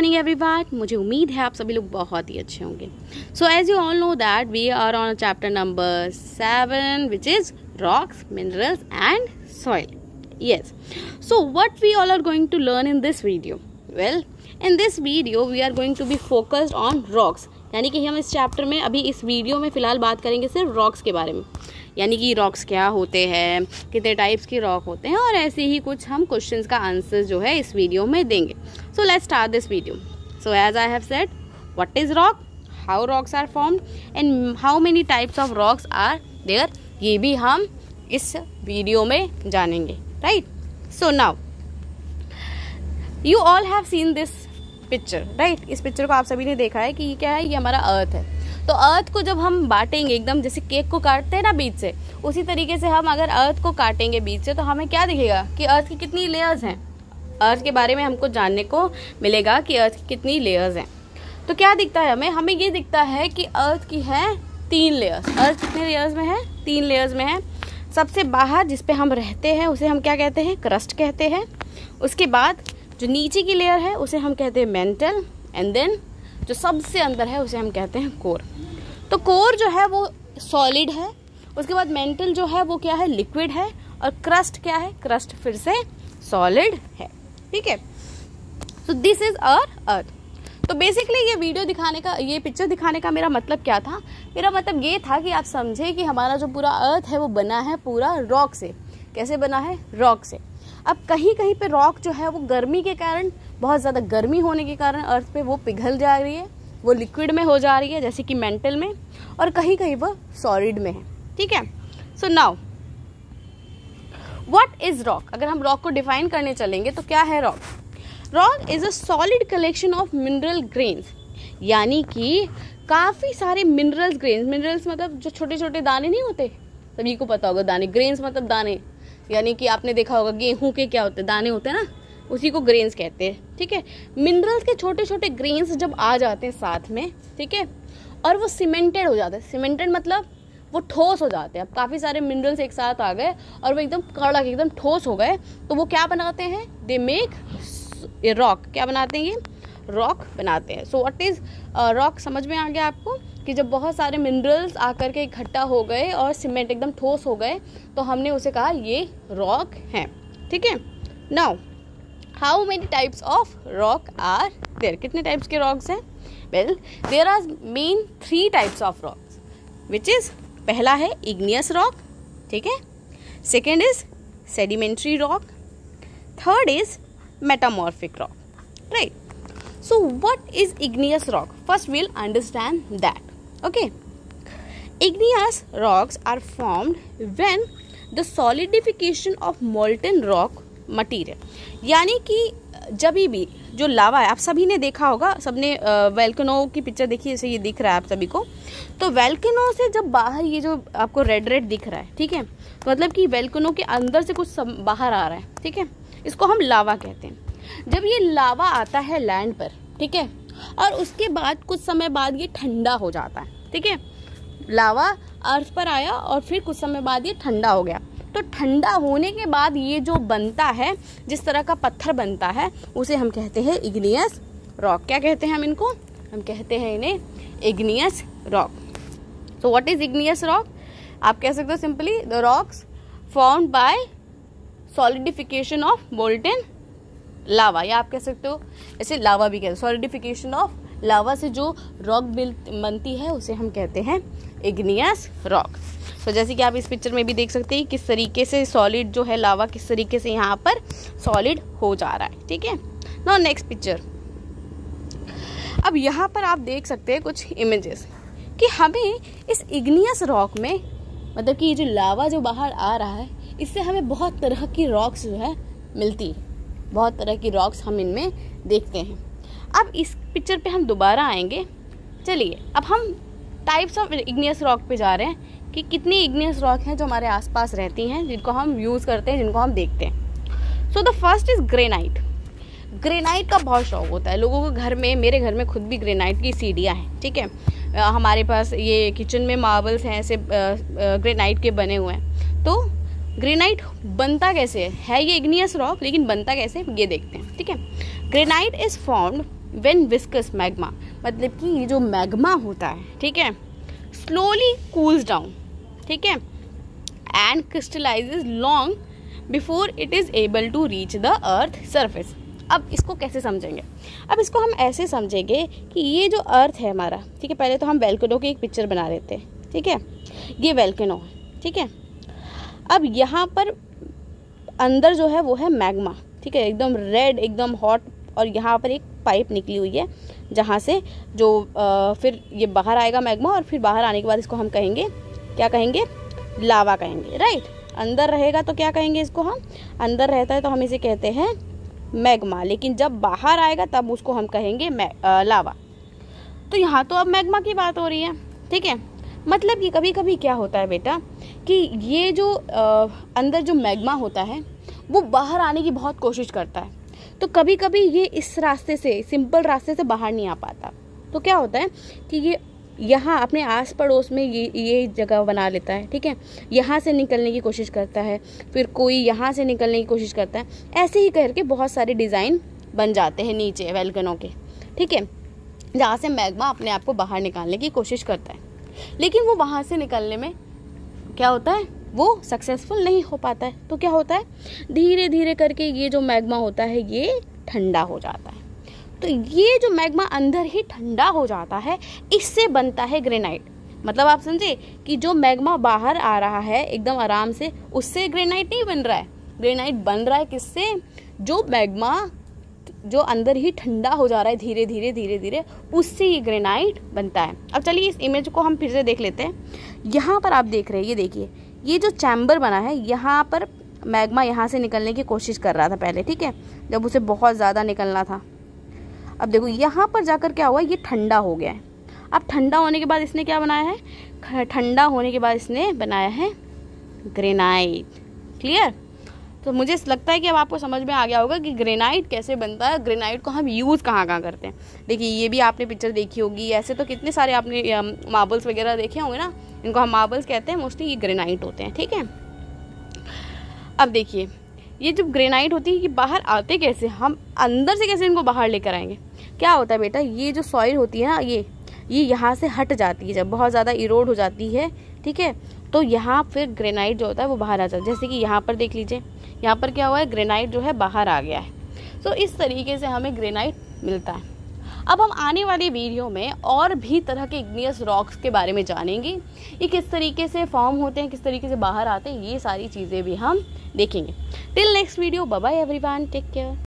Morning everyone. मुझे उम्मीद है आप सभी लोग बहुत ही अच्छे होंगे। So as you all know that we are on chapter number 7 which is rocks, minerals and soil. Yes. So what we all are going to learn in this video? Well, in this video we are going to be focused on rocks. यानी कि हम इस chapter में अभी इस video में फ़िलहाल बात करेंगे सिर्फ रॉक्स के बारे में. यानी कि रॉक्स क्या होते हैं, कितने टाइप्स के रॉक होते हैं, और ऐसे ही कुछ हम क्वेश्चंस का आंसर जो है इस वीडियो में देंगे. So let's start this video. So as I have said, what is rock, how rocks are formed and how many types of rocks are there, ये भी हम इस वीडियो में जानेंगे. Right. So now you all have seen this picture. Right. इस picture को आप सभी ने देखा है कि ये क्या है, ये हमारा अर्थ है. तो अर्थ को जब हम बांटेंगे, एकदम जैसे केक को काटते हैं ना बीच से, उसी तरीके से हम अगर अर्थ को काटेंगे बीच से तो हमें क्या दिखेगा कि अर्थ की कितनी लेयर्स हैं. अर्थ के बारे में हमको जानने को मिलेगा कि अर्थ की कितनी लेयर्स हैं. तो क्या दिखता है हमें ये दिखता है कि अर्थ की है 3 लेयर्स. अर्थ कितने लेयर्स में है? 3 लेयर्स में है. सबसे बाहर जिस पे हम रहते हैं उसे हम क्या कहते हैं? क्रस्ट कहते हैं. उसके बाद जो नीचे की लेयर है उसे हम कहते हैं मेंटल, एंड देन जो सबसे अंदर है उसे हम कहते हैं कोर. तो कोर जो है वो सॉलिड है. उसके बाद मेंटल जो है वो क्या है? लिक्विड है. और क्रस्ट क्या है? क्रस्ट फिर से सॉलिड है. ठीक है. So this is our earth. तो बेसिकली ये वीडियो दिखाने का, ये पिक्चर दिखाने का मेरा मतलब क्या था? मेरा मतलब ये था कि आप समझे कि हमारा जो पूरा अर्थ है वो बना है पूरा रॉक से. कैसे बना है? रॉक से. अब कहीं कहीं पे रॉक जो है वो गर्मी के कारण, बहुत ज़्यादा गर्मी होने के कारण अर्थ पे वो पिघल जा रही है, वो लिक्विड में हो जा रही है जैसे कि मेंटल में, और कहीं कहीं वो सॉलिड में है. ठीक है. So now what is rock? अगर हम रॉक को डिफाइन करने चलेंगे तो क्या है rock? Rock is a solid collection of mineral grains. यानी कि काफ़ी सारे मिनरल्स ग्रेन्स, मिनरल्स मतलब जो छोटे छोटे दाने नहीं होते, सभी को पता होगा दाने. ग्रेन्स मतलब दाने, यानी कि आपने देखा होगा गेहूं के क्या होते हैं, दाने होते हैं ना, उसी को ग्रेन्स कहते हैं. ठीक है. मिनरल्स के छोटे छोटे ग्रेन्स जब आ जाते हैं साथ में, ठीक है, और वो सीमेंटेड हो जाते हैं. सीमेंटेड मतलब वो ठोस हो जाते हैं. अब काफ़ी सारे मिनरल्स एक साथ आ गए और वो एकदम कड़क, एकदम ठोस हो गए, तो वो क्या बनाते हैं? They make rock. क्या बनाते हैं? ये रॉक बनाते हैं. So what is rock? समझ में आ गया आपको कि जब बहुत सारे मिनरल्स आकर के इकट्ठा हो गए और सीमेंट एकदम ठोस हो गए तो हमने उसे कहा ये रॉक है. ठीक है. Now how many types of rock are there? कितने टाइप्स के रॉक्स हैं? Well, there are main 3 types of rocks which is, पहला है इग्नियस रॉक. ठीक है. Second is sedimentary rock. Third is metamorphic rock. Right. So what is igneous rock? First we'll understand that. Okay. Igneous rocks are formed when the solidification of molten rock material. यानी कि जब भी जो लावा है, आप सभी ने देखा होगा, सबने वोल्केनो की पिक्चर देखी, जैसे ये दिख रहा है आप सभी को. तो वोल्केनो से जब बाहर ये जो आपको रेड रेड दिख रहा है, ठीक है, मतलब कि वोल्केनो के अंदर से कुछ बाहर आ रहा है. ठीक है. इसको हम लावा कहते हैं. जब ये लावा आता है लैंड पर, ठीक है, और उसके बाद कुछ समय बाद ये ठंडा हो जाता है. ठीक है. लावा अर्थ पर आया और फिर कुछ समय बाद ये ठंडा हो गया. तो ठंडा होने के बाद ये जो बनता है, जिस तरह का पत्थर बनता है, उसे हम कहते हैं इग्नियस रॉक. क्या कहते हैं हम इनको? हम कहते हैं इन्हें igneous rock. So what is igneous rock? आप कह सकते हो simply the rocks formed by solidification of molten लावा, या आप कह सकते हो ऐसे लावा भी कहते हैं. सॉलिडिफिकेशन ऑफ लावा से जो रॉक बनती है उसे हम कहते हैं इग्नियस रॉक. तो जैसे कि आप इस पिक्चर में भी देख सकते हैं किस तरीके से सॉलिड जो है लावा किस तरीके से यहाँ पर सॉलिड हो जा रहा है. ठीक है. Now next picture. अब यहाँ पर आप देख सकते हैं कुछ इमेजेस कि हमें इस इग्नियस रॉक में, मतलब कि ये जो लावा जो बाहर आ रहा है, इससे हमें बहुत तरह की रॉक्स जो है मिलती है. बहुत तरह की रॉक्स हम इनमें देखते हैं. अब इस पिक्चर पे हम दोबारा आएंगे. चलिए अब हम टाइप्स ऑफ इग्नियस रॉक पे जा रहे हैं कि कितनी इग्नियस रॉक हैं जो हमारे आसपास रहती हैं, जिनको हम यूज़ करते हैं, जिनको हम देखते हैं. So the first is granite. Granite का बहुत शौक होता है लोगों को घर में. मेरे घर में खुद भी ग्रेनाइट की सीढ़ियाँ हैं. ठीक है. हमारे पास ये किचन में मार्बल्स हैं ऐसे ग्रेनाइट के बने हुए हैं. तो ग्रेनाइट बनता कैसे है ये इग्नियस रॉक, लेकिन बनता कैसे ये देखते हैं. ठीक है. Granite is formed when viscous magma, मतलब कि ये जो मैग्मा होता है, ठीक है, स्लोली कूल्स डाउन, ठीक है, and crystallizes long before it is able to reach the earth surface. अब इसको कैसे समझेंगे? अब इसको हम ऐसे समझेंगे कि ये जो अर्थ है हमारा, ठीक है, पहले तो हम वोल्केनो की एक पिक्चर बना लेते हैं, ठीक है, ये वोल्केनो है, ठीक है। अब यहाँ पर अंदर जो है वो है मैग्मा, ठीक है, एकदम रेड, एकदम हॉट, और यहाँ पर एक पाइप निकली हुई है जहाँ से जो फिर ये बाहर आएगा मैग्मा, और फिर बाहर आने के बाद इसको हम कहेंगे, क्या कहेंगे? लावा कहेंगे, राइट। अंदर रहेगा तो क्या कहेंगे इसको हम? अंदर रहता है तो हम इसे कहते हैं मैग्मा, लेकिन जब बाहर आएगा तब उसको हम कहेंगे लावा। तो यहाँ तो अब मैग्मा की बात हो रही है, ठीक है। मतलब कि कभी कभी क्या होता है बेटा कि ये जो अंदर जो मैग्मा होता है वो बाहर आने की बहुत कोशिश करता है, तो कभी कभी ये इस रास्ते से, सिंपल रास्ते से बाहर नहीं आ पाता। तो क्या होता है कि ये यहाँ अपने आस पड़ोस में ये जगह बना लेता है, ठीक है, यहाँ से निकलने की कोशिश करता है, फिर कोई यहाँ से निकलने की कोशिश करता है, ऐसे ही करके बहुत सारे डिज़ाइन बन जाते हैं नीचे वोल्केनो के, ठीक है, जहाँ से मैग्मा अपने आप को बाहर निकालने की कोशिश करता है। लेकिन वो वहाँ से निकलने में क्या होता है, वो सक्सेसफुल नहीं हो पाता है। तो क्या होता है, धीरे धीरे करके ये जो मैग्मा होता है ये ठंडा हो जाता है। तो ये जो मैग्मा अंदर ही ठंडा हो जाता है, इससे बनता है ग्रेनाइट। मतलब आप समझे कि जो मैग्मा बाहर आ रहा है एकदम आराम से, उससे ग्रेनाइट नहीं बन रहा है। ग्रेनाइट बन रहा है किससे? जो मैग्मा जो अंदर ही ठंडा हो जा रहा है धीरे धीरे, उससे ये ग्रेनाइट बनता है। अब चलिए इस इमेज को हम फिर से देख लेते हैं। यहाँ पर आप देख रहे हैं, ये देखिए, ये जो चैम्बर बना है, यहाँ पर मैग्मा यहाँ से निकलने की कोशिश कर रहा था पहले, ठीक है, जब उसे बहुत ज़्यादा निकलना था। अब देखो यहाँ पर जाकर क्या हुआ, ये ठंडा हो गया है। अब ठंडा होने के बाद इसने क्या बनाया है? ठंडा होने के बाद इसने बनाया है ग्रेनाइट। क्लियर? तो मुझे लगता है कि अब आपको समझ में आ गया होगा कि ग्रेनाइट कैसे बनता है, ग्रेनाइट को हम यूज़ कहाँ करते हैं। देखिए ये भी आपने पिक्चर देखी होगी, ऐसे तो कितने सारे आपने मार्बल्स वगैरह देखे होंगे ना, इनको हम मार्बल्स कहते हैं, मोस्टली ये ग्रेनाइट होते हैं, ठीक है। अब देखिए ये जब ग्रेनाइट होती है कि बाहर आते कैसे, हम अंदर से कैसे इनको बाहर लेकर आएंगे? क्या होता है बेटा, ये जो सॉइल होती है ना, ये यहाँ से हट जाती है, जब बहुत ज़्यादा इरोड हो जाती है, ठीक है, तो यहाँ फिर ग्रेनाइट जो होता है वो बाहर आ जाता है। जैसे कि यहाँ पर देख लीजिए, यहाँ पर क्या हुआ है, ग्रेनाइट जो है बाहर आ गया है। तो इस तरीके से हमें ग्रेनाइट मिलता है। अब हम आने वाली वीडियो में और भी तरह के इग्नियस रॉक्स के बारे में जानेंगे, ये किस तरीके से फॉर्म होते हैं, किस तरीके से बाहर आते हैं, ये सारी चीज़ें भी हम देखेंगे। Till next video, bye bye everyone, take care.